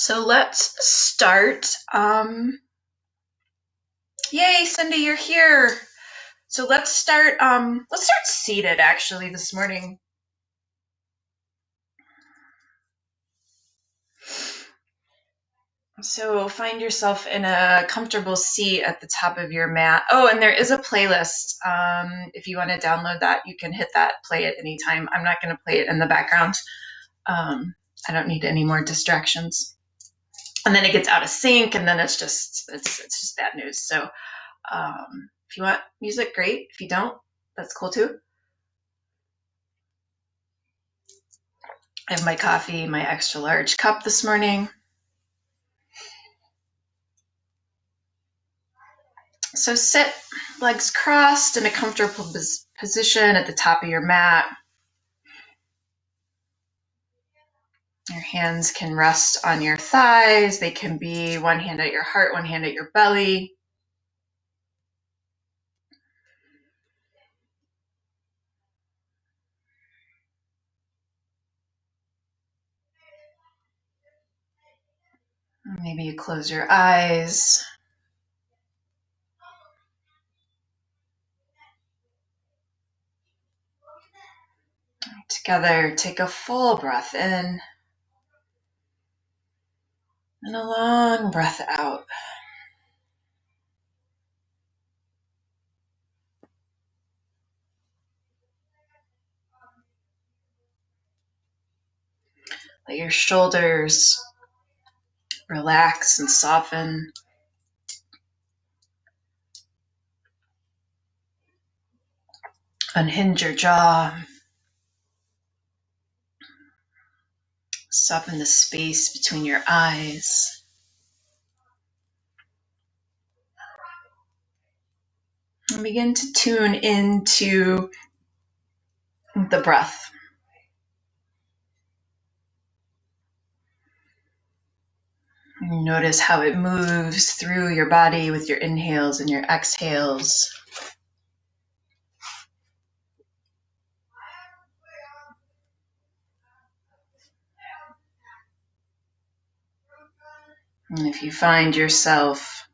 So let's start. Yay, Cindy, you're here. So let's start seated actually this morning. So find yourself in a comfortable seat at the top of your mat. Oh, and there is a playlist. If you want to download that, you can hit that play at any time. I'm not going to play it in the background. I don't need any more distractions. And then it gets out of sync, and then it's just bad news. So if you want music, great. If you don't, that's cool too. I have my coffee, my extra large cup this morning. So sit, legs crossed in a comfortable position at the top of your mat. Your hands can rest on your thighs. They can be one hand at your heart, one hand at your belly. Maybe you close your eyes. Together, take a full breath in and a long breath out. Let your shoulders relax and soften. Unhinge your jaw. Soften the space between your eyes. And begin to tune into the breath. Notice how it moves through your body with your inhales and your exhales. And if you find yourself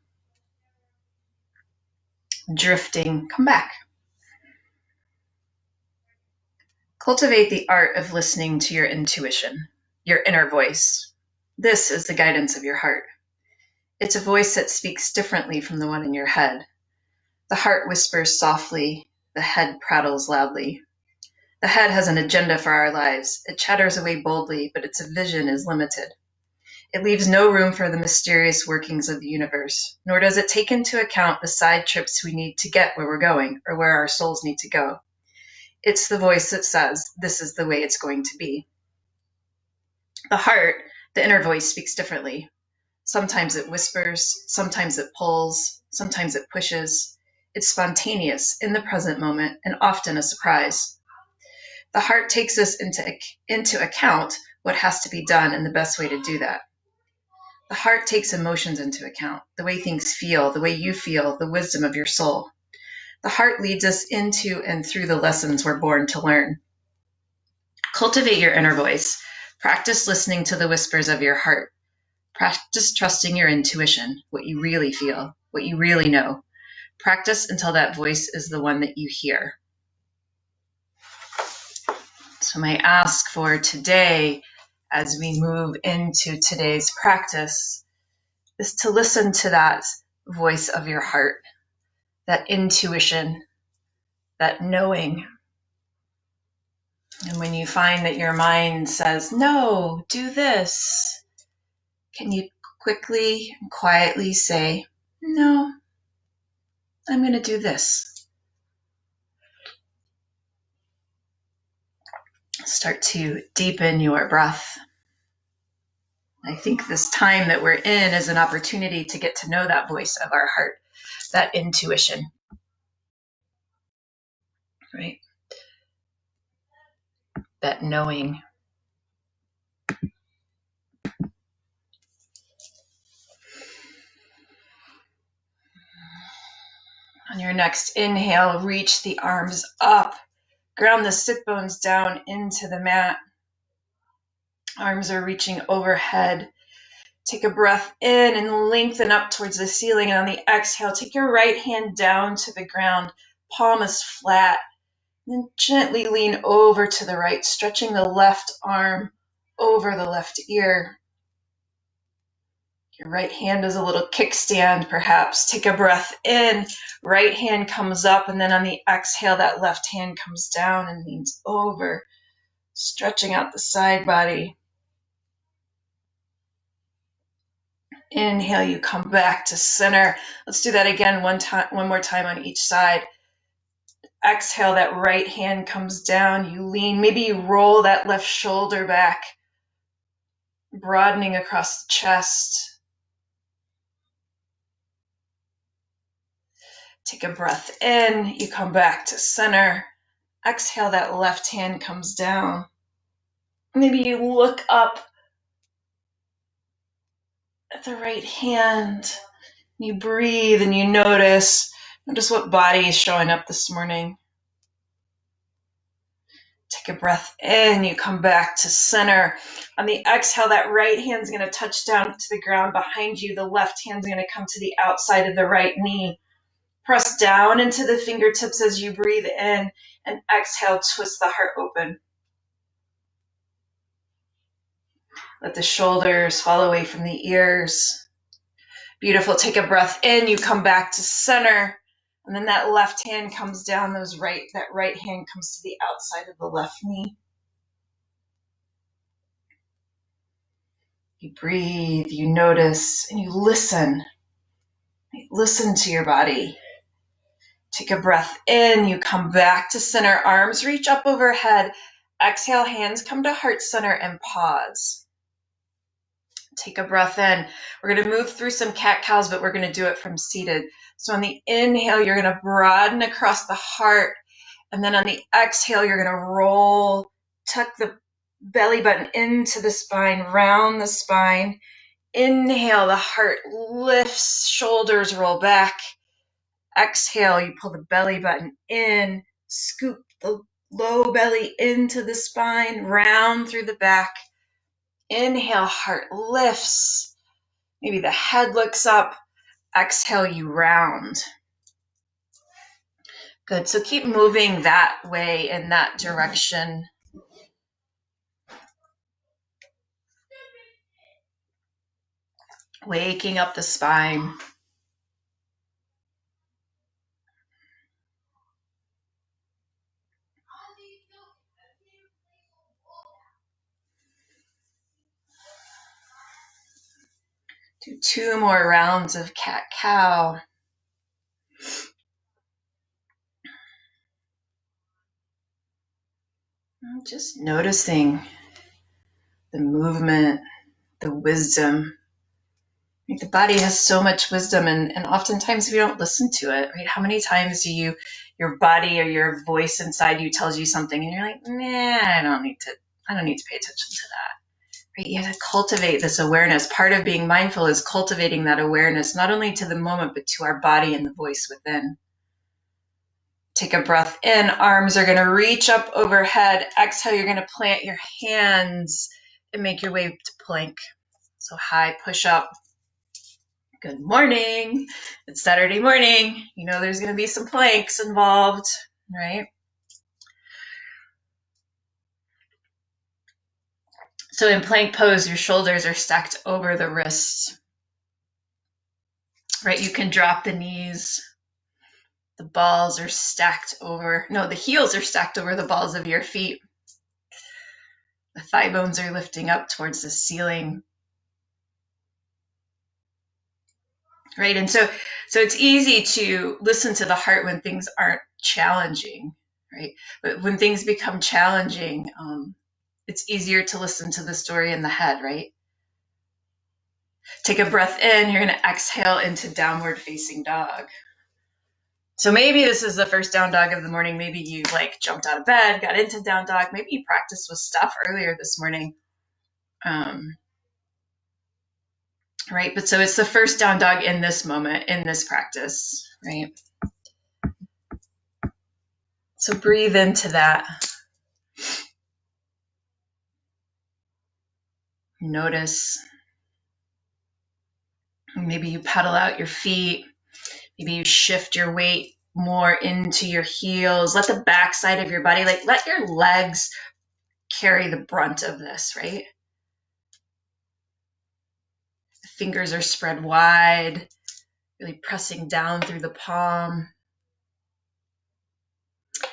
drifting, come back. Cultivate the art of listening to your intuition, your inner voice. This is the guidance of your heart. It's a voice that speaks differently from the one in your head. The heart whispers softly, the head prattles loudly. The head has an agenda for our lives. It chatters away boldly, but its vision is limited. It leaves no room for the mysterious workings of the universe, nor does it take into account the side trips we need to get where we're going or where our souls need to go. It's the voice that says, this is the way it's going to be. The heart, the inner voice, speaks differently. Sometimes it whispers, sometimes it pulls, sometimes it pushes. It's spontaneous, in the present moment, and often a surprise. The heart takes us into account what has to be done and the best way to do that. The heart takes emotions into account, the way things feel, the way you feel, the wisdom of your soul. The heart leads us into and through the lessons we're born to learn. Cultivate your inner voice. Practice listening to the whispers of your heart. Practice trusting your intuition, what you really feel, what you really know. Practice until that voice is the one that you hear. So my ask for today, as we move into today's practice, is to listen to that voice of your heart, that intuition, that knowing. And when you find that your mind says, no, do this, can you quickly and quietly say, no, I'm going to do this. Start to deepen your breath. I think this time that we're in is an opportunity to get to know that voice of our heart, that intuition, right? That knowing. On your next inhale, reach the arms up. Ground the sit bones down into the mat. Arms are reaching overhead. Take a breath in and lengthen up towards the ceiling. And on the exhale, take your right hand down to the ground, palm is flat. And then gently lean over to the right, stretching the left arm over the left ear. Your right hand is a little kickstand, perhaps. Take a breath in, right hand comes up, and then on the exhale, that left hand comes down and leans over, stretching out the side body. Inhale, you come back to center. Let's do that again one more time on each side. Exhale, that right hand comes down. You lean, maybe you roll that left shoulder back, broadening across the chest. Take a breath in, you come back to center. Exhale, that left hand comes down. Maybe you look up at the right hand. You breathe and you notice what body is showing up this morning. Take a breath in, you come back to center. On the exhale, that right hand's going to touch down to the ground behind you. The left hand's going to come to the outside of the right knee. Press down into the fingertips as you breathe in, and exhale, twist the heart open. Let the shoulders fall away from the ears. Beautiful. Take a breath in, you come back to center, and then that left hand comes down, that right hand comes to the outside of the left knee. You breathe, you notice, and you listen. Listen to your body. Take a breath in, you come back to center, arms reach up overhead. Exhale, hands come to heart center and pause. Take a breath in. We're going to move through some cat-cows, but we're going to do it from seated. So on the inhale, you're going to broaden across the heart. And then on the exhale, you're going to roll, tuck the belly button into the spine, round the spine. Inhale, the heart lifts, shoulders roll back. Exhale, you pull the belly button in, scoop the low belly into the spine, round through the back. Inhale, heart lifts. Maybe the head looks up. Exhale, you round. Good. So keep moving that way in that direction. Waking up the spine. Do 2 more rounds of cat-cow. Just noticing the movement, the wisdom. The body has so much wisdom, and oftentimes we don't listen to it, right? How many times do your body or your voice inside you tells you something and you're like, nah, I don't need to pay attention to that, right? You have to cultivate this awareness. Part of being mindful is cultivating that awareness, not only to the moment, but to our body and the voice within. Take a breath in, arms are going to reach up overhead. Exhale, you're going to plant your hands and make your way to plank. So high push up. Good morning. It's Saturday morning. You know there's going to be some planks involved, right? So in plank pose, your shoulders are stacked over the wrists, right? You can drop the knees. The heels are stacked over the balls of your feet. The thigh bones are lifting up towards the ceiling. Right, and so it's easy to listen to the heart when things aren't challenging, right? But when things become challenging, it's easier to listen to the story in the head, right? Take a breath in. You're going to exhale into downward facing dog. So maybe this is the first down dog of the morning. Maybe you jumped out of bed, got into down dog. Maybe you practiced with stuff earlier this morning. Right? But so it's the first down dog in this moment, in this practice, right? So breathe into that. Notice. Maybe you pedal out your feet. Maybe you shift your weight more into your heels. Let the back side of your body, let your legs carry the brunt of this, right? The fingers are spread wide, really pressing down through the palm.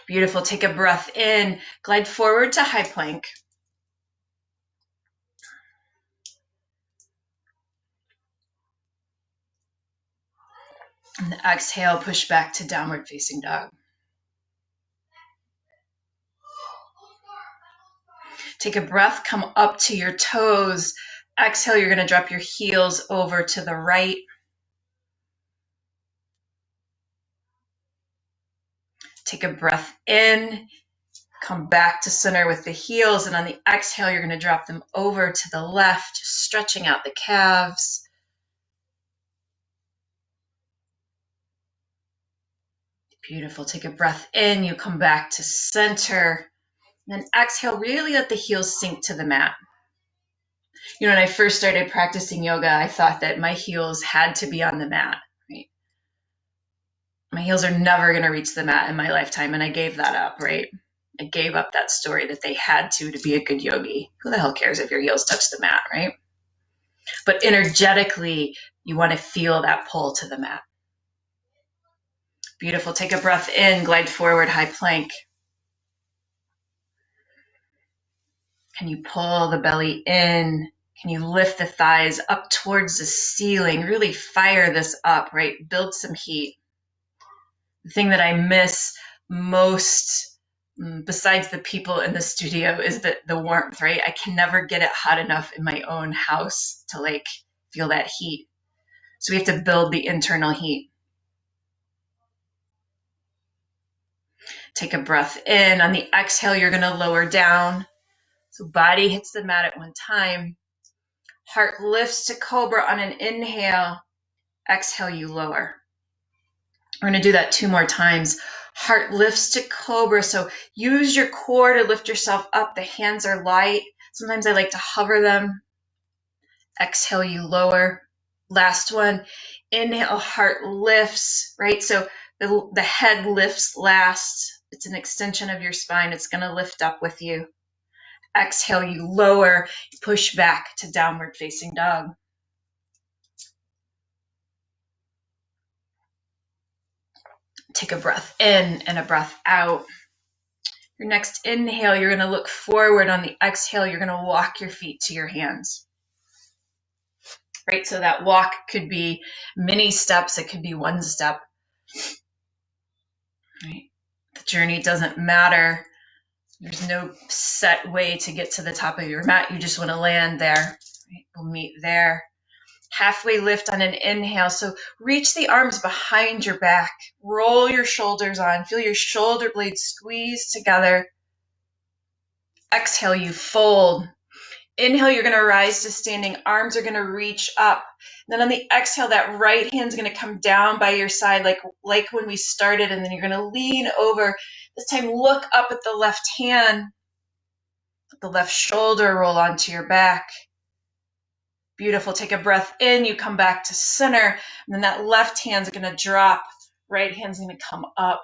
Beautiful. Take a breath in. Glide forward to high plank. And exhale, push back to downward facing dog. Take a breath, come up to your toes. Exhale, you're going to drop your heels over to the right. Take a breath in, come back to center with the heels, and on the exhale, you're going to drop them over to the left, just stretching out the calves. Beautiful. Take a breath in, you come back to center. And then exhale, really let the heels sink to the mat. You know, when I first started practicing yoga, I thought that my heels had to be on the mat, right? My heels are never going to reach the mat in my lifetime, and I gave that up, right? I gave up that story that they had to be a good yogi. Who the hell cares if your heels touch the mat, right? But energetically, you want to feel that pull to the mat. Beautiful. Take a breath in, glide forward, high plank. Can you pull the belly in? Can you lift the thighs up towards the ceiling? Really fire this up, right? Build some heat. The thing that I miss most, besides the people in the studio, is the warmth, right? I can never get it hot enough in my own house to feel that heat. So we have to build the internal heat. Take a breath in. On the exhale, you're going to lower down. So body hits the mat at one time. Heart lifts to cobra on an inhale. Exhale, you lower. We're going to do that 2 more times. Heart lifts to cobra. So use your core to lift yourself up. The hands are light. Sometimes I like to hover them. Exhale, you lower. Last one. Inhale, heart lifts, right? So the head lifts last. It's an extension of your spine. It's going to lift up with you. Exhale, you lower, push back to downward facing dog. Take a breath in and a breath out. Your next inhale, you're going to look forward. On the exhale, you're going to walk your feet to your hands. Right? So that walk could be many steps. It could be 1 step. Right? The journey doesn't matter. There's no set way to get to the top of your mat. You just want to land there. Right? We'll meet there. Halfway lift on an inhale. So reach the arms behind your back. Roll your shoulders on. Feel your shoulder blades squeeze together. Exhale, you fold. Inhale, you're going to rise to standing. Arms are going to reach up. Then on the exhale, that right hand's going to come down by your side like when we started. And then you're going to lean over. This time, look up at the left hand. Let the left shoulder roll onto your back. Beautiful. Take a breath in. You come back to center. And then that left hand's going to drop. Right hand's going to come up.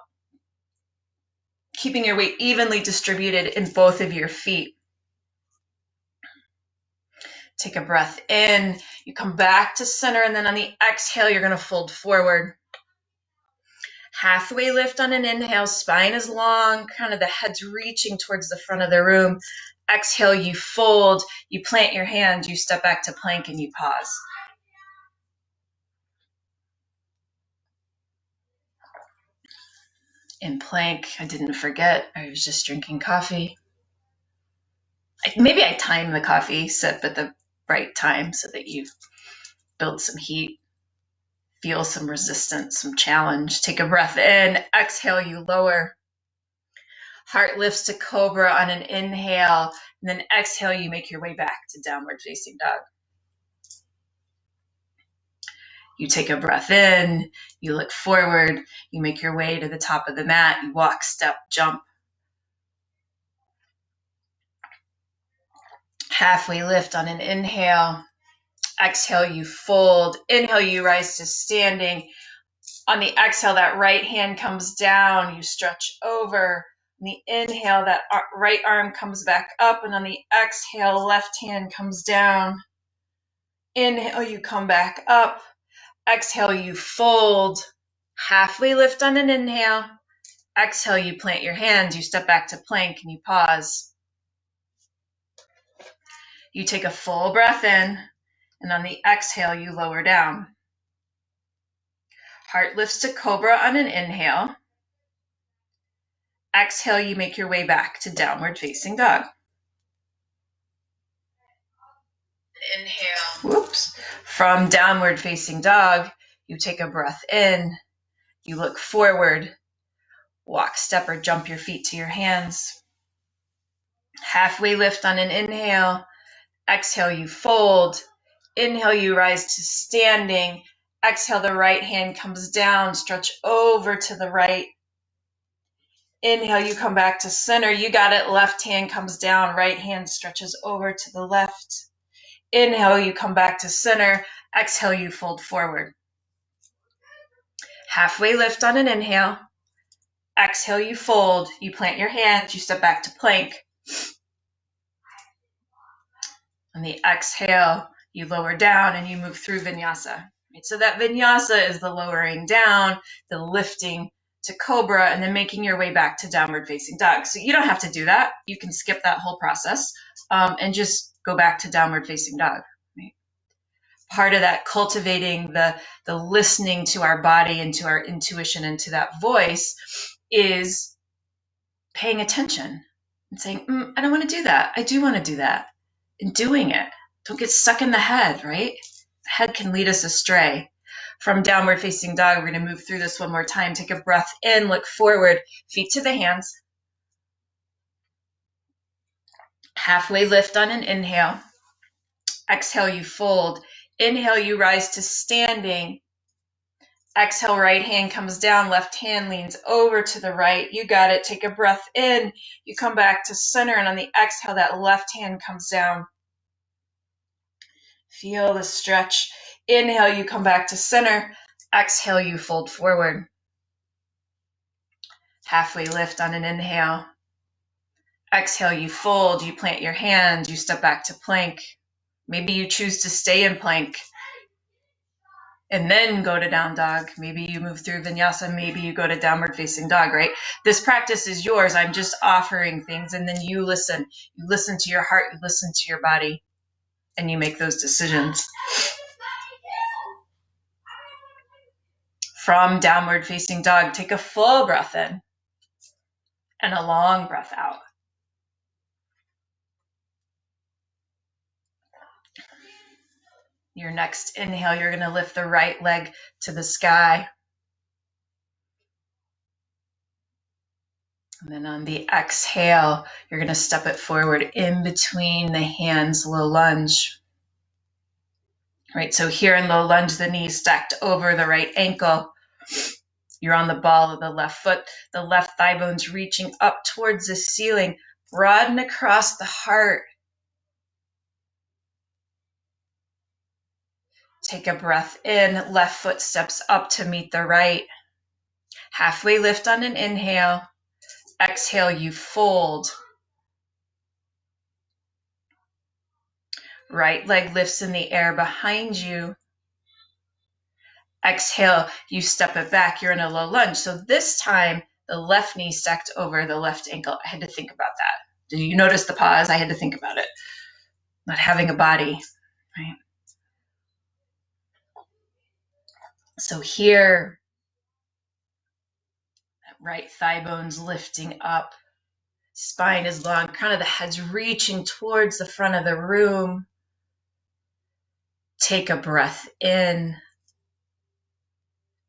Keeping your weight evenly distributed in both of your feet. Take a breath in. You come back to center. And then on the exhale, you're going to fold forward. Halfway lift on an inhale. Spine is long. Kind of the head's reaching towards the front of the room. Exhale, you fold. You plant your hand. You step back to plank and you pause. In plank, I didn't forget. I was just drinking coffee. Maybe I time the coffee sip at the right time so that you build some heat, feel some resistance, some challenge. Take a breath in. Exhale, you lower. Heart lifts to cobra on an inhale. And then exhale, you make your way back to downward facing dog. You take a breath in. You look forward. You make your way to the top of the mat. You walk, step, jump. Halfway lift on an inhale. Exhale, you fold. Inhale, you rise to standing. On the exhale, that right hand comes down. You stretch over. On the inhale, that right arm comes back up. And on the exhale, left hand comes down. Inhale, you come back up. Exhale, you fold. Halfway lift on an inhale. Exhale, you plant your hands. You step back to plank and you pause. You take a full breath in. And on the exhale, you lower down. Heart lifts to cobra on an inhale. Exhale, you make your way back to downward facing dog. Inhale. Whoops. From downward facing dog, you take a breath in. You look forward. Walk, step, or jump your feet to your hands. Halfway lift on an inhale. Exhale, you fold. Inhale, you rise to standing. Exhale, the right hand comes down. Stretch over to the right. Inhale, you come back to center. You got it. Left hand comes down. Right hand stretches over to the left. Inhale, you come back to center. Exhale, you fold forward. Halfway lift on an inhale. Exhale, you fold. You plant your hands. You step back to plank. On the exhale, you lower down and you move through vinyasa. Right? So that vinyasa is the lowering down, the lifting to cobra, and then making your way back to downward facing dog. So you don't have to do that. You can skip that whole process and just go back to downward facing dog. Right? Part of that cultivating the listening to our body and to our intuition and to that voice is paying attention and saying, I don't want to do that. I do want to do that. And doing it. Don't get stuck in the head, right? The head can lead us astray. From downward facing dog, we're going to move through this one more time. Take a breath in, look forward, feet to the hands. Halfway lift on an inhale. Exhale, you fold. Inhale, you rise to standing. Exhale, right hand comes down, left hand leans over to the right. You got it. Take a breath in. You come back to center, and on the exhale, that left hand comes down. Feel the stretch. Inhale, you come back to center. Exhale, you fold forward. Halfway lift on an inhale. Exhale, you fold. You plant your hands. You step back to plank. Maybe you choose to stay in plank and then go to down dog. Maybe you move through vinyasa. Maybe you go to downward facing dog, right? This practice is yours. I'm just offering things, and then you listen. You listen to your heart. You listen to your body, and you make those decisions. From downward facing dog, take a full breath in and a long breath out. Your next inhale, you're going to lift the right leg to the sky. And then on the exhale, you're going to step it forward in between the hands, low lunge. Right, so here in low lunge, the knees stacked over the right ankle. You're on the ball of the left foot, the left thigh bones reaching up towards the ceiling. Broaden across the heart. Take a breath in, left foot steps up to meet the right. Halfway lift on an inhale. Exhale, you fold. Right leg lifts in the air behind you. Exhale, you step it back. You're in a low lunge. So this time, the left knee stacked over the left ankle. I had to think about that. Did you notice the pause? I had to think about it. Not having a body, right? So here, right thigh bones lifting up. Spine is long, crown of the head's reaching towards the front of the room. Take a breath in.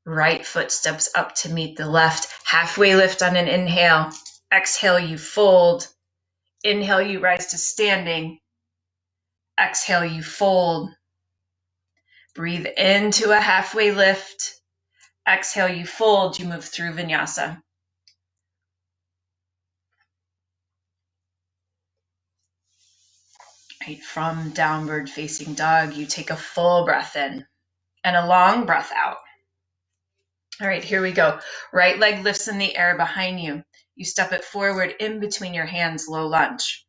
Right foot steps up to meet the left. Halfway lift on an inhale. Exhale, you fold. Inhale, you rise to standing. Exhale, you fold. Breathe into a halfway lift. Exhale, you fold. You move through vinyasa. Right? From downward facing dog, you take a full breath in and a long breath out. All right, here we go. Right leg lifts in the air behind you. You step it forward in between your hands, low lunge.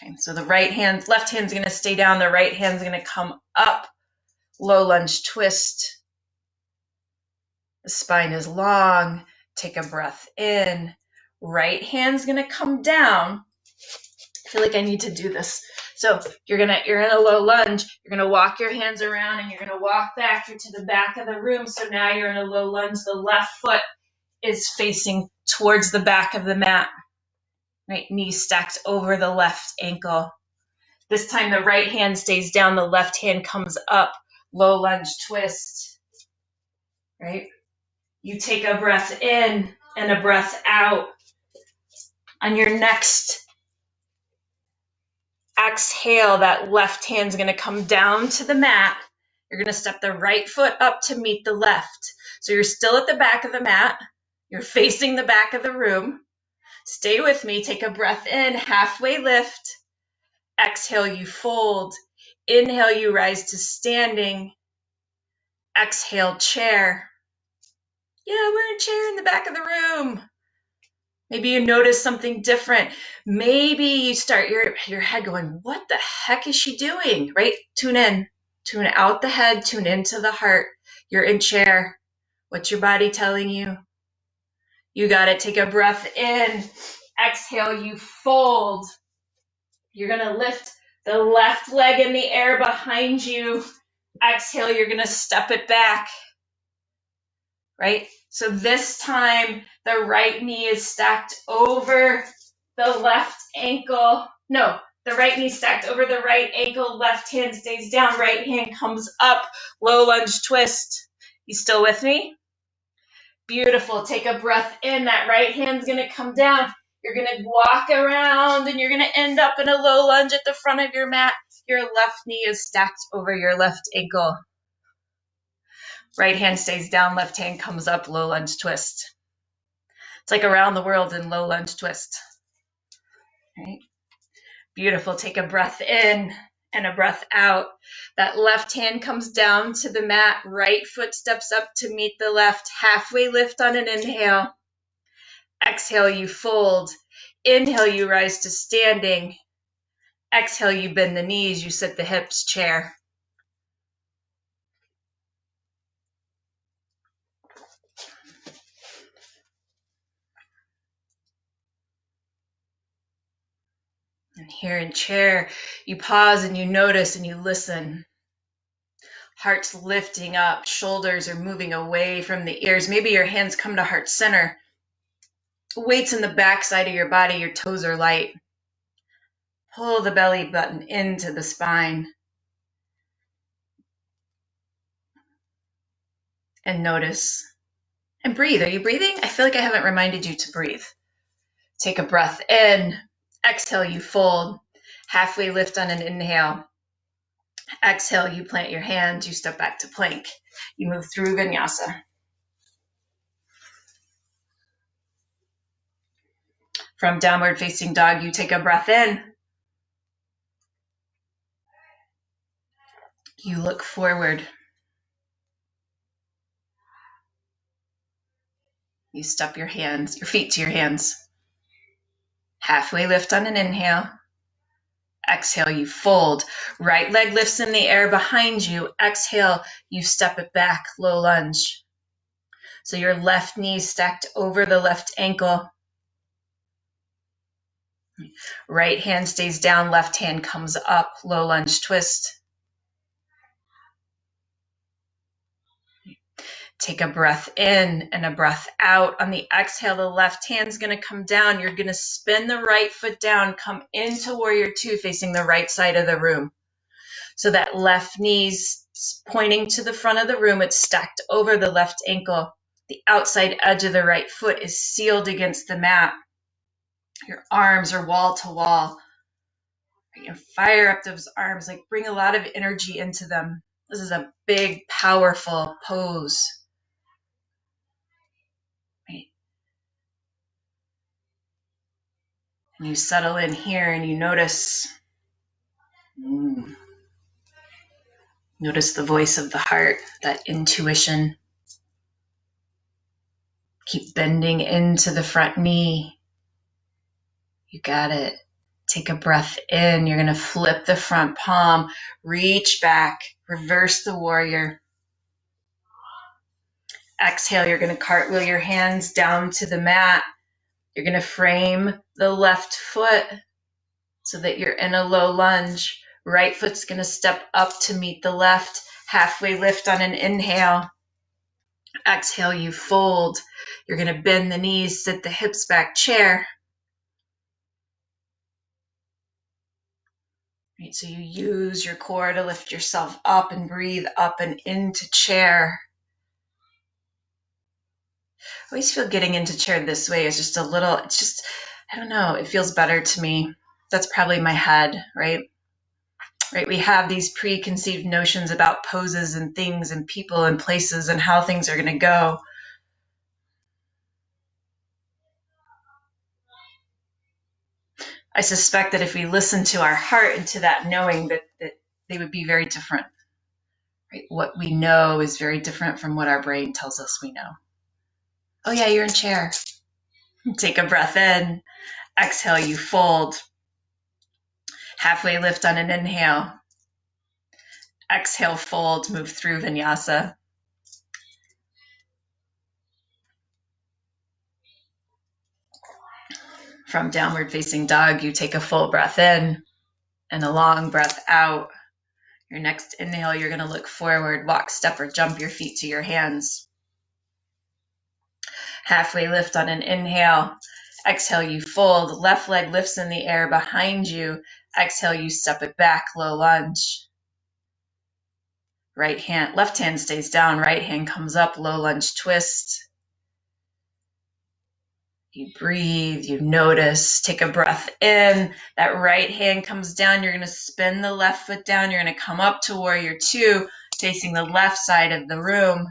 Okay, so the left hand's going to stay down. The right hand's going to come up, low lunge twist. The spine is long. Take a breath in. Right hand's going to come down. I feel like I need to do this. So you're in a low lunge. You're going to walk your hands around and you're going to walk back to the back of the room. So now you're in a low lunge. The left foot is facing towards the back of the mat. Right knee stacked over the left ankle. This time the right hand stays down. The left hand comes up. Low lunge twist. Right? You take a breath in and a breath out. On your next exhale, that left hand's going to come down to the mat. You're going to step the right foot up to meet the left. So you're still at the back of the mat. You're facing the back of the room. Stay with me. Take a breath in, halfway lift. Exhale, you fold. Inhale, you rise to standing. Exhale, chair. Yeah, we're in chair in the back of the room. Maybe you notice something different. Maybe you start your head going, what the heck is she doing? Right? Tune in. Tune out the head. Tune into the heart. You're in chair. What's your body telling you? You got it. Take a breath in. Exhale, you fold. You're going to lift the left leg in the air behind you. Exhale, you're going to step it back. Right? So this time, the right knee is stacked over the left ankle. No, the right knee stacked over the right ankle. Left hand stays down. Right hand comes up. Low lunge twist. You still with me? Beautiful. Take a breath in. That right hand's going to come down. You're going to walk around and you're going to end up in a low lunge at the front of your mat. Your left knee is stacked over your left ankle. Right hand stays down, left hand comes up, low lunge twist. It's like around the world in low lunge twist. Right? Beautiful. Take a breath in and a breath out. That left hand comes down to the mat. Right foot steps up to meet the left. Halfway lift on an inhale. Exhale, you fold. Inhale, you rise to standing. Exhale, you bend the knees. You sit the hips, chair. And here in chair, you pause and you notice and you listen. Heart's lifting up, shoulders are moving away from the ears. Maybe your hands come to heart center. Weights in the back side of your body, your toes are light. Pull the belly button into the spine. And notice. And breathe. Are you breathing? I feel like I haven't reminded you to breathe. Take a breath in. Exhale, you fold. Halfway lift on an inhale. Exhale, you plant your hands. You step back to plank. You move through vinyasa. From downward facing dog, you take a breath in. You look forward. You step your feet to your hands. Halfway lift on an inhale. Exhale, you fold. Right leg lifts in the air behind you. Exhale, you step it back, low lunge. So your left knee stacked over the left ankle. Right hand stays down, left hand comes up, low lunge twist. Take a breath in and a breath out. On the exhale, the left hand's going to come down. You're going to spin the right foot down, come into warrior two, facing the right side of the room. So that left knee's pointing to the front of the room. It's stacked over the left ankle. The outside edge of the right foot is sealed against the mat. Your arms are wall to wall. You fire up those arms, like bring a lot of energy into them. This is a big, powerful pose. Right? And you settle in here and you notice Mm. Notice the voice of the heart, that intuition. Keep bending into the front knee. You got it. Take a breath in. You're going to flip the front palm, reach back, reverse the warrior. Exhale, you're going to cartwheel your hands down to the mat. You're going to frame the left foot so that you're in a low lunge. Right foot's going to step up to meet the left. Halfway lift on an inhale. Exhale, you fold. You're going to bend the knees, sit the hips back, chair. Right, so you use your core to lift yourself up and breathe up and into chair. I always feel getting into chair this way is just a little, it's just, I don't know, it feels better to me. That's probably my head, right? Right, we have these preconceived notions about poses and things and people and places and how things are going to go. I suspect that if we listen to our heart and to that knowing, that they would be very different. Right? What we know is very different from what our brain tells us we know. Oh yeah, you're in chair. Take a breath in. Exhale, you fold. Halfway lift on an inhale. Exhale, fold, move through vinyasa. From downward facing dog, you take a full breath in and a long breath out. Your next inhale, you're going to look forward, walk, step, or jump your feet to your hands. Halfway lift on an inhale. Exhale, you fold. Left leg lifts in the air behind you. Exhale, you step it back, low lunge. Left hand stays down, right hand comes up, low lunge twist. You breathe, you notice, take a breath in. That right hand comes down. You're going to spin the left foot down. You're going to come up to warrior two, facing the left side of the room.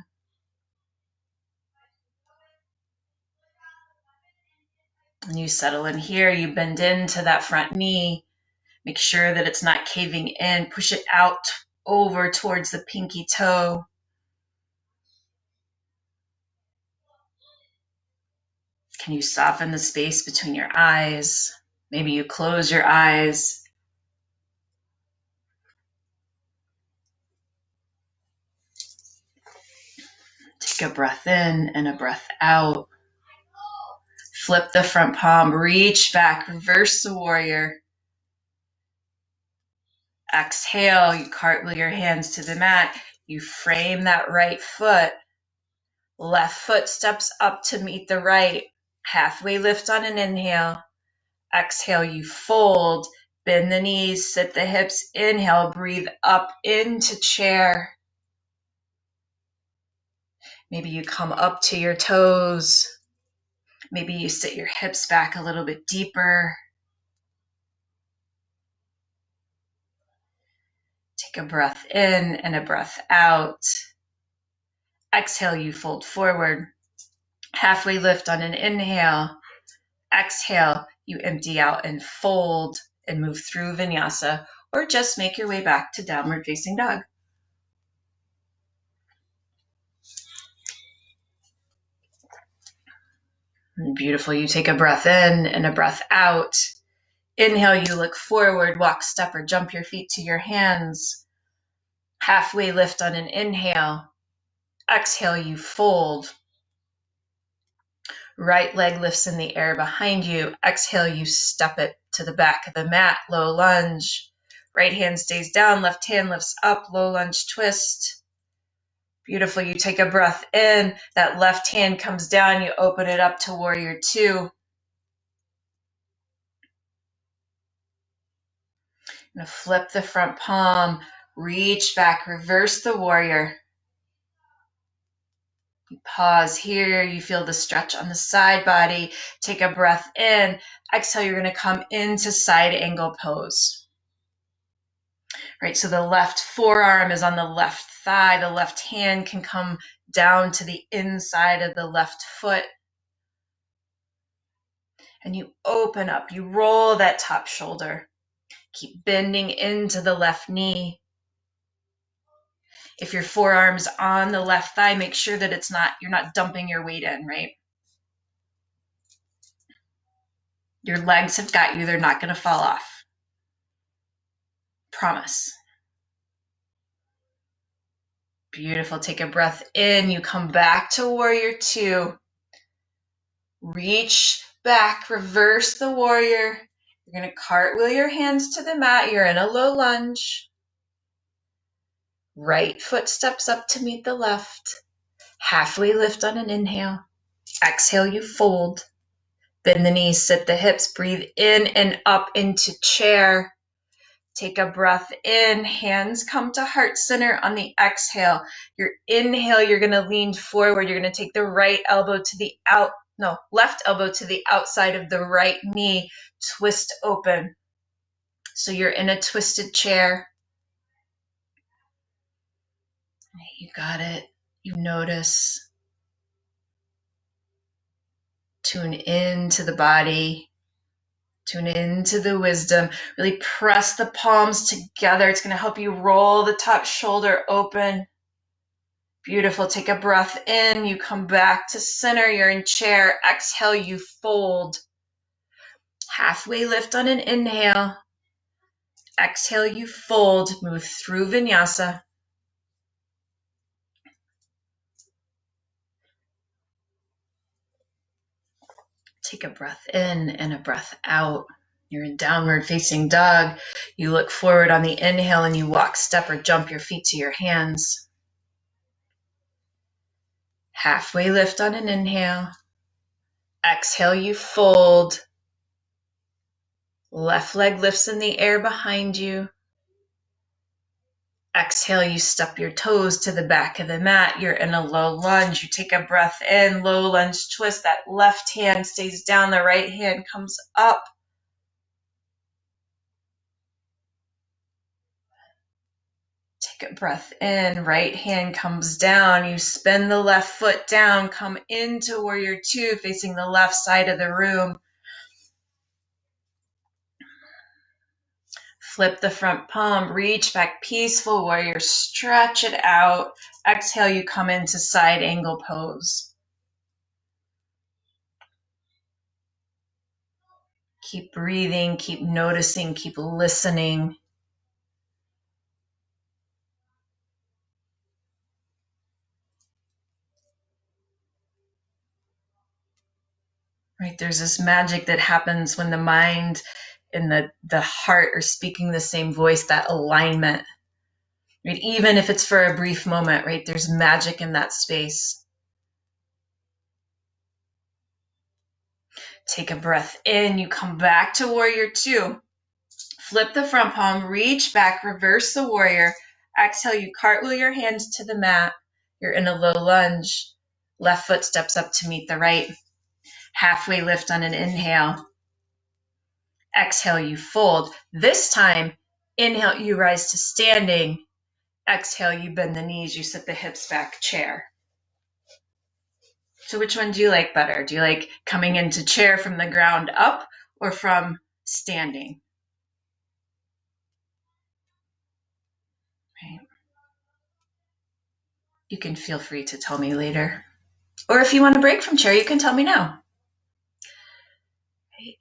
And you settle in here. You bend into that front knee. Make sure that it's not caving in. Push it out over towards the pinky toe. Can you soften the space between your eyes? Maybe you close your eyes. Take a breath in and a breath out. Flip the front palm, reach back, reverse the warrior. Exhale, you cartwheel your hands to the mat. You frame that right foot. Left foot steps up to meet the right. Halfway lift on an inhale. Exhale, you fold. Bend the knees, sit the hips. Inhale, breathe up into chair. Maybe you come up to your toes. Maybe you sit your hips back a little bit deeper. Take a breath in and a breath out. Exhale, you fold forward. Halfway lift on an inhale. Exhale, you empty out and fold and move through vinyasa, or just make your way back to downward facing dog. Beautiful. You take a breath in and a breath out. Inhale, you look forward, walk, step, or jump your feet to your hands. Halfway lift on an inhale. Exhale, you fold. Right leg lifts in the air behind you. Exhale, you step it to the back of the mat, low lunge. Right hand stays down, left hand lifts up, low lunge twist. Beautiful. You take a breath in, that left hand comes down, you open it up to warrior two. I'm going to flip the front palm, reach back, reverse the warrior. You pause here, you feel the stretch on the side body. Take a breath in. Exhale, you're going to come into side angle pose. Right, so the left forearm is on the left thigh. The left hand can come down to the inside of the left foot. And you open up, you roll that top shoulder. Keep bending into the left knee. If your forearm's on the left thigh, make sure that you're not dumping your weight in, right? Your legs have got you. They're not going to fall off. Promise. Beautiful. Take a breath in. You come back to warrior two. Reach back, reverse the warrior. You're going to cartwheel your hands to the mat. You're in a low lunge. Right foot steps up to meet the left. Halfway lift on an inhale. Exhale, you fold. Bend the knees, sit the hips, breathe in and up into chair. Take a breath in, hands come to heart center on the exhale. Your inhale, you're gonna lean forward. You're gonna take the left elbow to the outside of the right knee, twist open. So you're in a twisted chair. You got it. You notice. Tune into the body. Tune into the wisdom. Really press the palms together. It's going to help you roll the top shoulder open. Beautiful. Take a breath in. You come back to center. You're in chair. Exhale, you fold. Halfway lift on an inhale. Exhale, you fold. Move through vinyasa. Take a breath in and a breath out. You're in downward facing dog. You look forward on the inhale and you walk, step, or jump your feet to your hands. Halfway lift on an inhale. Exhale, you fold. Left leg lifts in the air behind you. Exhale, you step your toes to the back of the mat. You're in a low lunge. You take a breath in, low lunge twist. That left hand stays down, the right hand comes up. Take a breath in, right hand comes down. You spin the left foot down, come into warrior two, facing the left side of the room. Flip the front palm, reach back, peaceful warrior, stretch it out. Exhale, you come into side angle pose. Keep breathing, keep noticing, keep listening. Right, there's this magic that happens when the mind and the heart are speaking the same voice, that alignment. Right, even if it's for a brief moment, right, there's magic in that space. Take a breath in, you come back to warrior two. Flip the front palm, reach back, reverse the warrior. Exhale, you cartwheel your hands to the mat. You're in a low lunge. Left foot steps up to meet the right. Halfway lift on an inhale. Exhale, you fold. This time, inhale, you rise to standing. Exhale, you bend the knees, you sit the hips back, chair. So which one do you like better? Do you like coming into chair from the ground up or from standing? Right. You can feel free to tell me later. Or if you want to break from chair, you can tell me now. Right.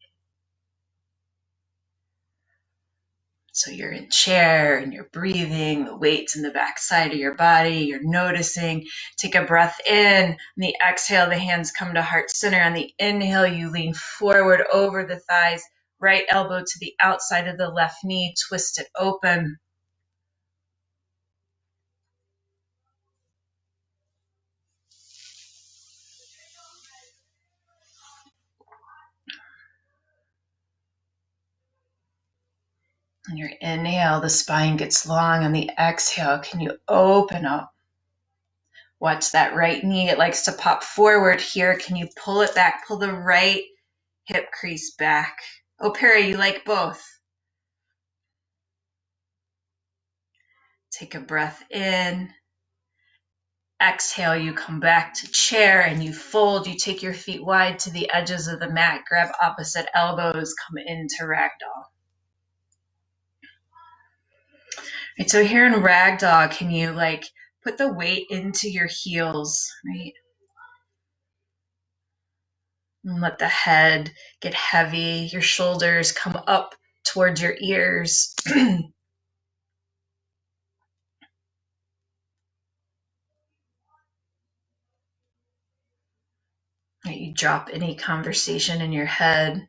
So you're in chair and you're breathing, the weight's in the back side of your body, you're noticing. Take a breath in. On the exhale, the hands come to heart center. On the inhale, you lean forward over the thighs, right elbow to the outside of the left knee, twist it open. On your inhale, the spine gets long. On the exhale, can you open up? Watch that right knee. It likes to pop forward here. Can you pull it back? Pull the right hip crease back. Oh, Perry, you like both. Take a breath in. Exhale, you come back to chair and you fold. You take your feet wide to the edges of the mat. Grab opposite elbows. Come into ragdoll. Right, so here in Ragdoll, can you like put the weight into your heels, right? And let the head get heavy, your shoulders come up towards your ears. Right, you drop any conversation in your head.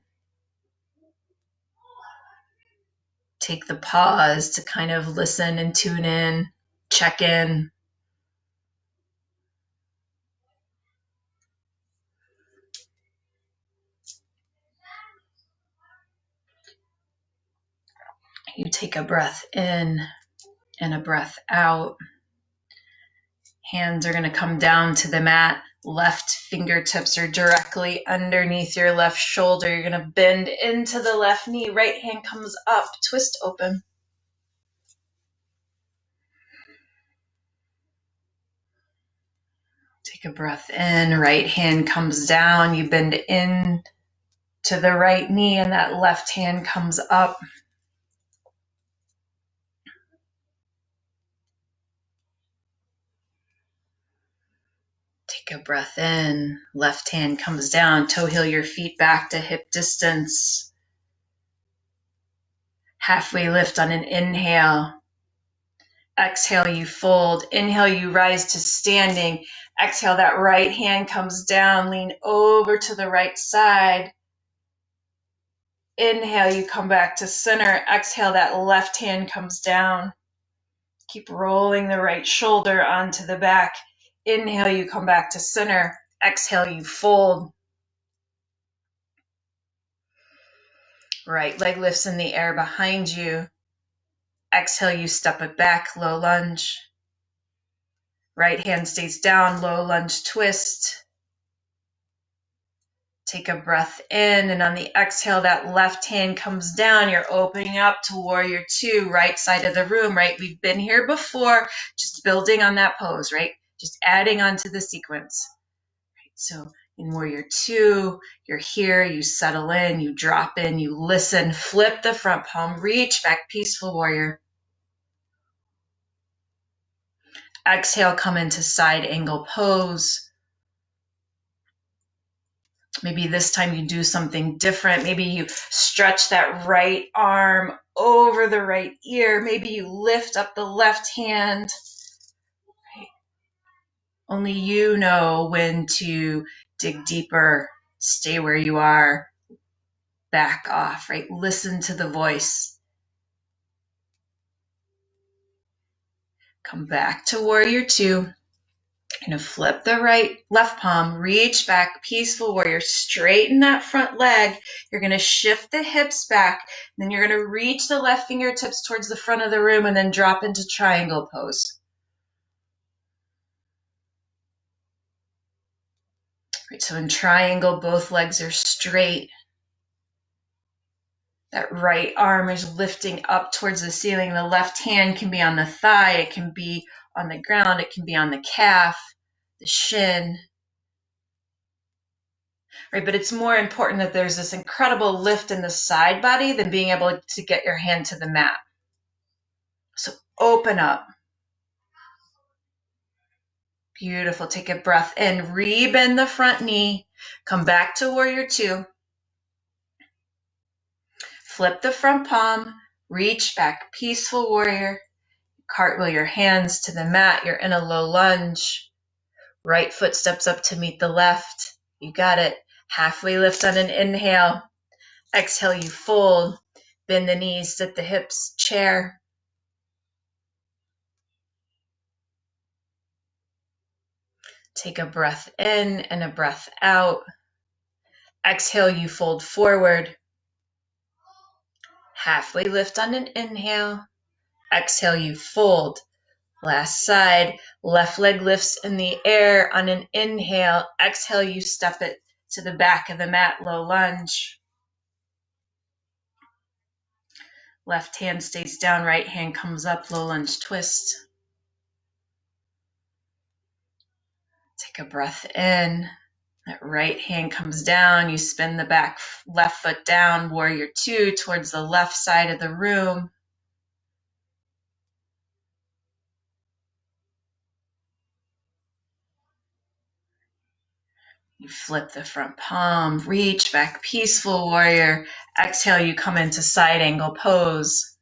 Take the pause to kind of listen and tune in, check in. You take a breath in and a breath out. Hands are going to come down to the mat. Left fingertips are directly underneath your left shoulder. You're going to bend into the left knee. Right hand comes up. Twist open. Take a breath in. Right hand comes down. You bend in to the right knee, and that left hand comes up. Take a breath in. Left hand comes down. Toe heel your feet back to hip distance. Halfway lift on an inhale. Exhale, you fold. Inhale, you rise to standing. Exhale, that right hand comes down. Lean over to the right side. Inhale, you come back to center. Exhale, that left hand comes down. Keep rolling the right shoulder onto the back. Inhale, you come back to center. Exhale, you fold. Right leg lifts in the air behind you. Exhale, you step it back, low lunge. Right hand stays down, low lunge twist. Take a breath in, and on the exhale, that left hand comes down. You're opening up to warrior two, right side of the room, right? We've been here before, just building on that pose, right? Just adding on to the sequence. Right? So in warrior two, you're here, you settle in, you drop in, you listen, flip the front palm, reach back, peaceful warrior. Exhale, come into side angle pose. Maybe this time you do something different. Maybe you stretch that right arm over the right ear. Maybe you lift up the left hand. Right? Only you know when to dig deeper, stay where you are, back off, right? Listen to the voice. Come back to warrior two. Going to flip the left palm, reach back, peaceful warrior, straighten that front leg. You're going to shift the hips back, then you're going to reach the left fingertips towards the front of the room and then drop into triangle pose. Right, so in triangle, both legs are straight. That right arm is lifting up towards the ceiling. The left hand can be on the thigh, it can be on the ground, it can be on the calf, the shin. Right, but it's more important that there's this incredible lift in the side body than being able to get your hand to the mat. So open up. Beautiful. Take a breath in. Rebend the front knee. Come back to warrior two. Flip the front palm. Reach back. Peaceful warrior. Cartwheel your hands to the mat. You're in a low lunge. Right foot steps up to meet the left. You got it. Halfway lift on an inhale. Exhale, you fold. Bend the knees, sit the hips, chair. Take a breath in and a breath out. Exhale, you fold forward. Halfway lift on an inhale. Exhale, you fold. Last side. Left leg lifts in the air on an inhale. Exhale, you step it to the back of the mat, low lunge. Left hand stays down, right hand comes up, low lunge twist. Take a breath in. That right hand comes down. You spin the back left foot down, warrior two, towards the left side of the room. You flip the front palm, reach back, peaceful warrior. Exhale, you come into side angle pose.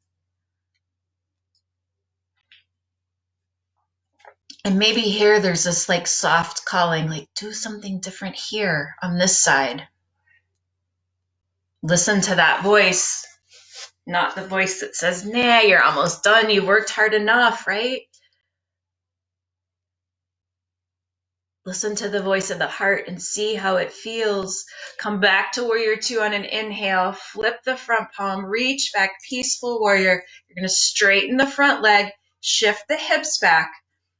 And maybe here there's this like soft calling, like do something different here on this side. Listen to that voice, not the voice that says, nah, you're almost done. You worked hard enough, right? Listen to the voice of the heart and see how it feels. Come back to warrior two on an inhale. Flip the front palm, reach back, peaceful warrior. You're going to straighten the front leg, shift the hips back.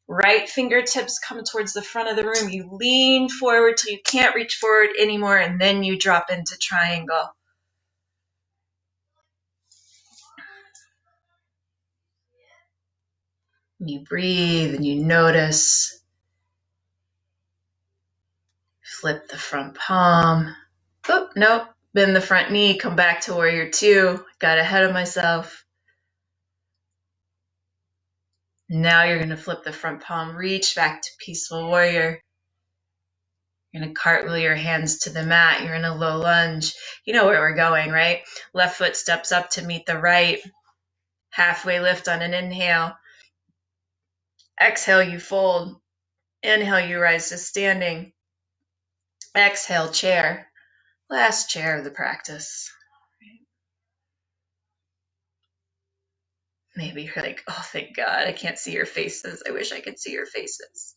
Right fingertips come towards the front of the room. You lean forward till you can't reach forward anymore, and then you drop into triangle. And you breathe and you notice. Flip the front palm. Oh, nope. Bend the front knee. Come back to warrior two. Got ahead of myself. Now you're going to flip the front palm. Reach back to peaceful warrior. You're going to cartwheel your hands to the mat. You're in a low lunge. You know where we're going, right? Left foot steps up to meet the right. Halfway lift on an inhale. Exhale, you fold. Inhale, you rise to standing. Exhale, chair. Last chair of the practice. Maybe you're like, oh, thank God, I can't see your faces. I wish I could see your faces.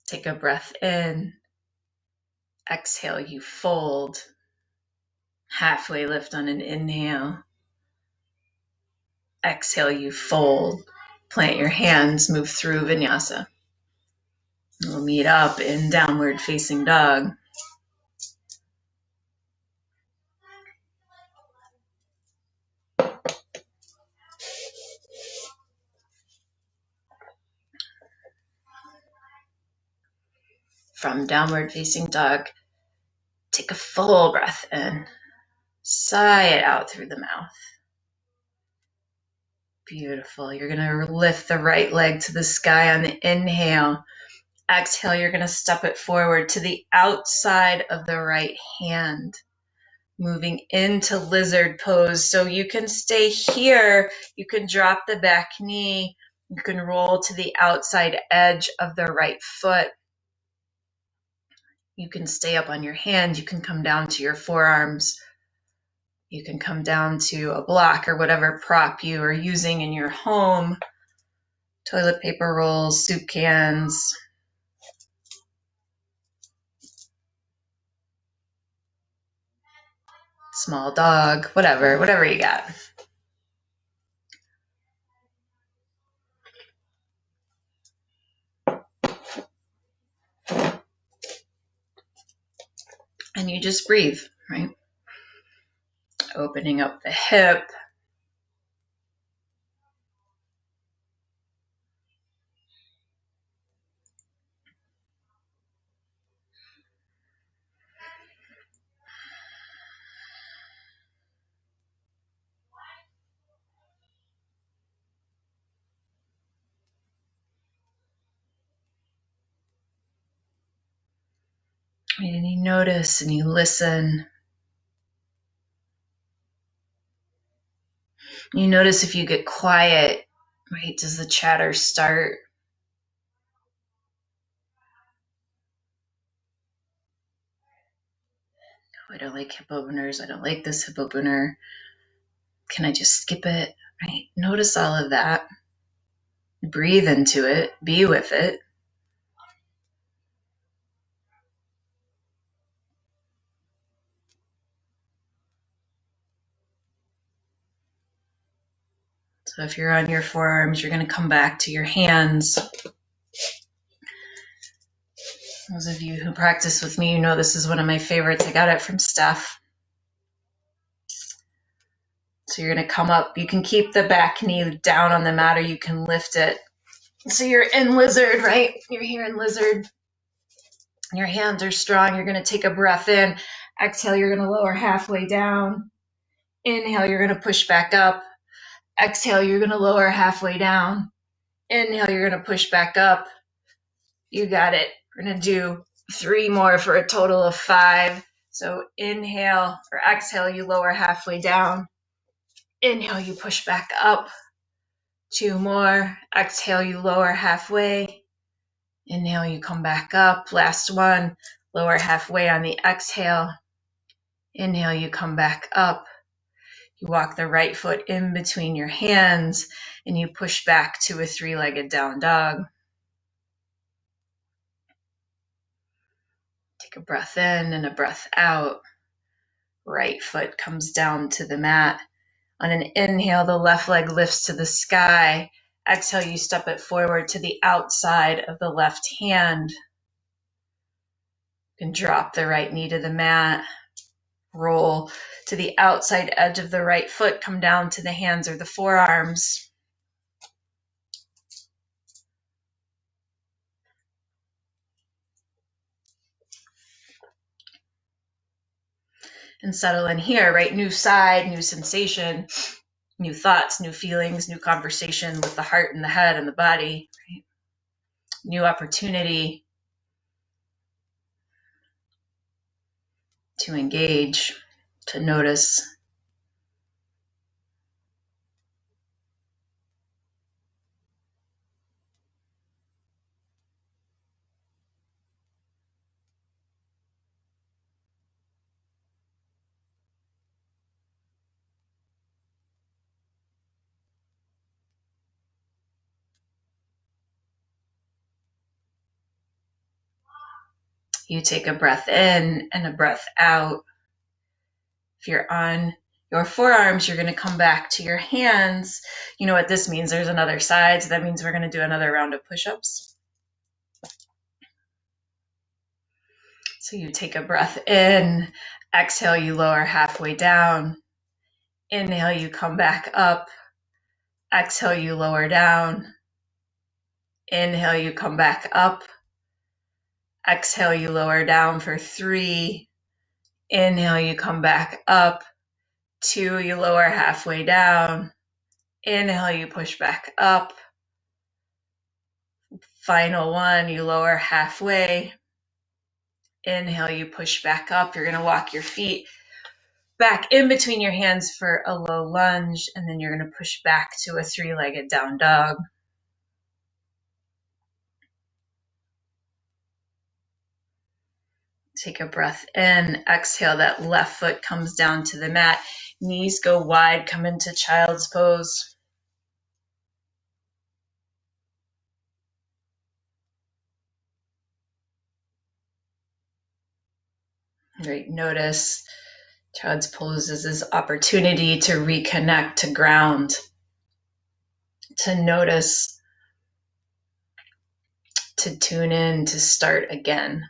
Take a breath in. Exhale, you fold. Halfway lift on an inhale. Exhale, you fold. Plant your hands, move through vinyasa. We'll meet up in downward facing dog. From downward facing dog, take a full breath in. Sigh it out through the mouth. Beautiful. You're going to lift the right leg to the sky on the inhale. Exhale, you're going to step it forward to the outside of the right hand. Moving into lizard pose. So you can stay here. You can drop the back knee. You can roll to the outside edge of the right foot. You can stay up on your hand. You can come down to your forearms. You can come down to a block or whatever prop you are using in your home. Toilet paper rolls, soup cans. Small dog, whatever you got. And you just breathe, right? Opening up the hip. And you notice and you listen. You notice if you get quiet, right? Does the chatter start? Oh, I don't like hip openers. I don't like this hip opener. Can I just skip it? Right? Notice all of that. Breathe into it. Be with it. So if you're on your forearms, you're going to come back to your hands. Those of you who practice with me, you know this is one of my favorites. I got it from Steph. So you're going to come up. You can keep the back knee down on the mat or you can lift it. So you're in lizard, right? You're here in lizard. Your hands are strong. You're going to take a breath in. Exhale, you're going to lower halfway down. Inhale, you're going to push back up. Exhale, you're going to lower halfway down. Inhale, you're going to push back up. You got it. We're going to do 3 more for a total of 5. So inhale or exhale, you lower halfway down. Inhale, you push back up. 2 more. Exhale, you lower halfway. Inhale, you come back up. Last one. Lower halfway on the exhale. Inhale, you come back up. You walk the right foot in between your hands and you push back to a 3-legged down dog. Take a breath in and a breath out. Right foot comes down to the mat. On an inhale, the left leg lifts to the sky. Exhale, you step it forward to the outside of the left hand. You can drop the right knee to the mat. Roll to the outside edge of the right foot. Come down to the hands or the forearms. And settle in here, right? New side, new sensation, new thoughts, new feelings, new conversation with the heart and the head and the body, right? New opportunity to engage, to notice. You take a breath in and a breath out. If you're on your forearms, you're going to come back to your hands. You know what this means? There's another side, so that means we're going to do another round of push-ups. So you take a breath in, exhale, you lower halfway down. Inhale, you come back up. Exhale, you lower down. Inhale, you come back up. Exhale, you lower down for 3. Inhale, you come back up. 2, you lower halfway down. Inhale, you push back up. Final 1, you lower halfway. Inhale, you push back up. You're going to walk your feet back in between your hands for a low lunge, and then you're going to push back to a 3-legged down dog. Take a breath in. Exhale, that left foot comes down to the mat. Knees go wide, come into child's pose. Right, notice child's pose is this opportunity to reconnect, to ground, to notice, to tune in, to start again.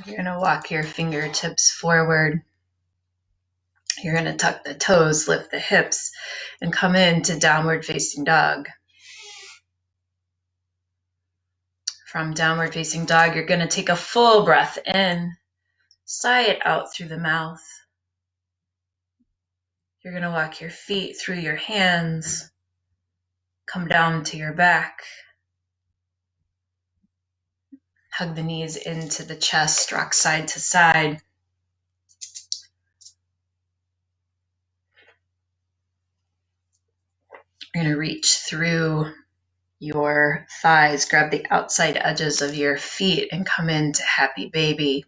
You're going to walk your fingertips forward. You're going to tuck the toes, lift the hips, and come into downward facing dog. From downward facing dog, you're going to take a full breath in, sigh it out through the mouth. You're going to walk your feet through your hands, come down to your back. Hug the knees into the chest, rock side to side. You're going to reach through your thighs, grab the outside edges of your feet, and come into happy baby.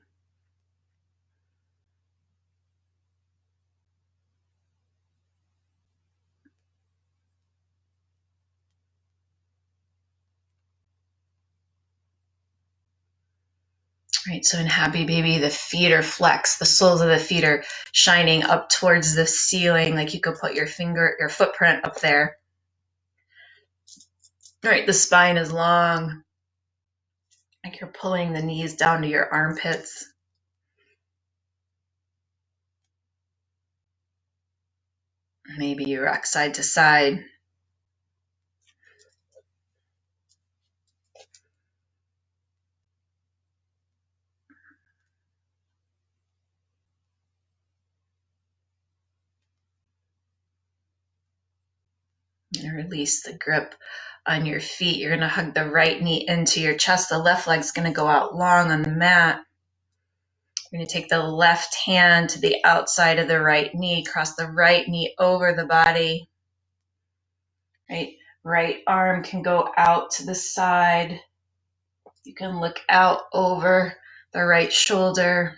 Right, so in Happy Baby, the feet are flexed. The soles of the feet are shining up towards the ceiling, like you could put your footprint up there. All right, the spine is long, like you're pulling the knees down to your armpits. Maybe you rock side to side. And release the grip on your feet. You're going to hug the right knee into your chest. The left leg's going to go out long on the mat. You're going to take the left hand to the outside of the right knee, cross the right knee over the body. Right arm can go out to the side. You can look out over the right shoulder.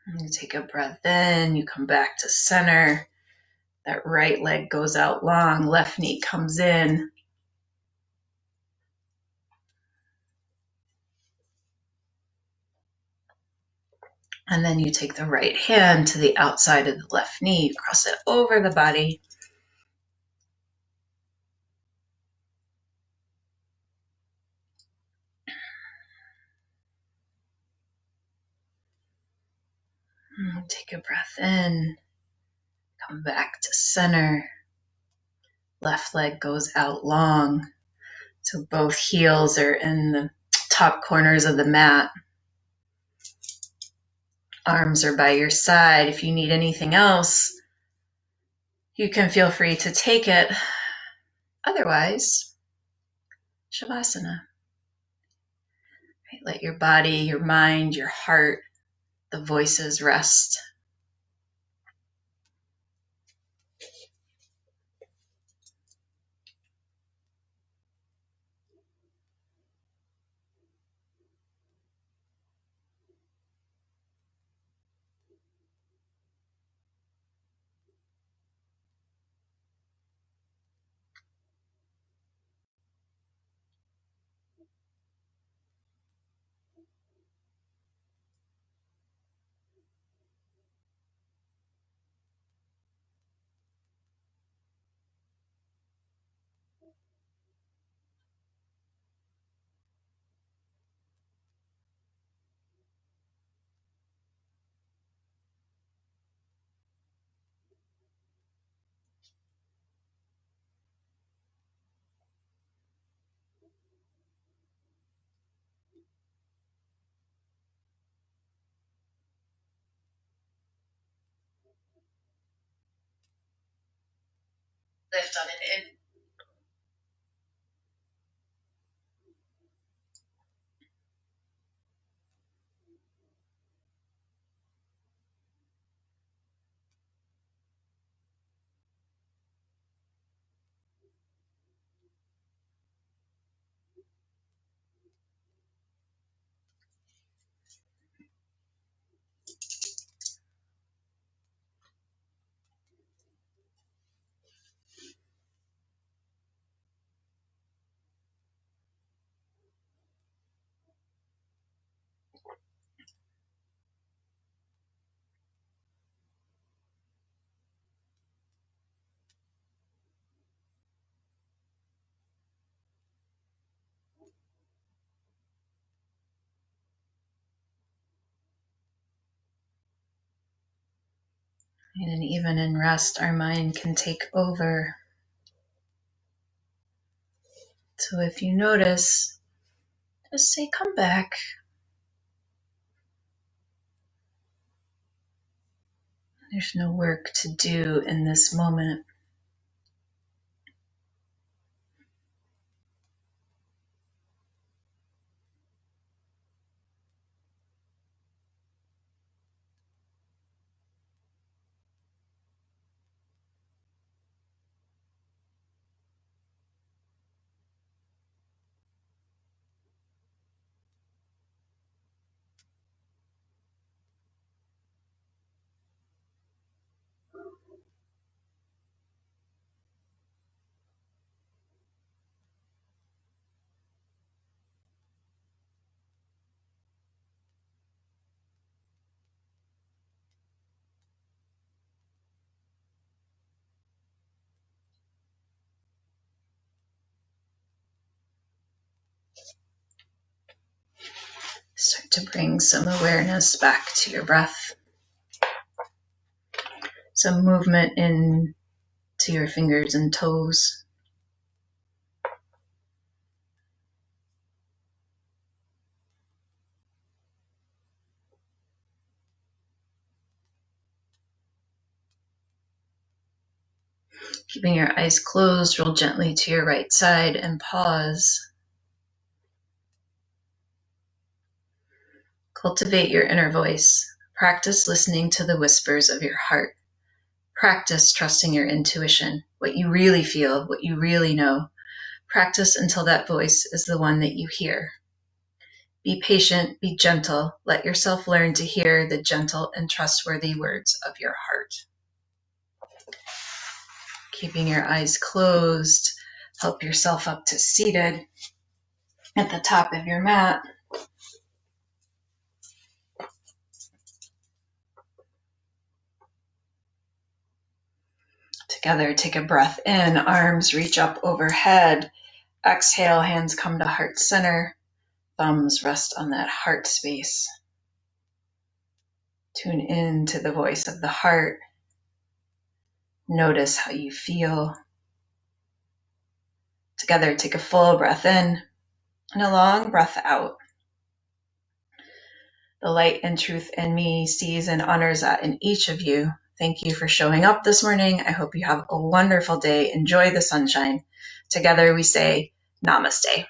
And you take a breath in, you come back to center. That right leg goes out long, left knee comes in. And then you take the right hand to the outside of the left knee, cross it over the body. Take a breath in, come back to center. Left leg goes out long. So both heels are in the top corners of the mat. Arms are by your side. If you need anything else, you can feel free to take it. Otherwise, Shavasana. Let your body, your mind, your heart, the voices rest. Lift on an in. And even in rest, our mind can take over. So if you notice, just say, come back. There's no work to do in this moment. to bring some awareness back to your breath, some movement in to your fingers and toes. Keeping your eyes closed, roll gently to your right side and pause. Cultivate your inner voice. Practice listening to the whispers of your heart. Practice trusting your intuition, what you really feel, what you really know. Practice until that voice is the one that you hear. Be patient, be gentle. Let yourself learn to hear the gentle and trustworthy words of your heart. Keeping your eyes closed, help yourself up to seated at the top of your mat. Together, take a breath in, arms reach up overhead. Exhale, hands come to heart center. Thumbs rest on that heart space. Tune in to the voice of the heart. Notice how you feel. Together, take a full breath in and a long breath out. The light and truth in me sees and honors that in each of you. Thank you for showing up this morning. I hope you have a wonderful day. Enjoy the sunshine. Together we say Namaste.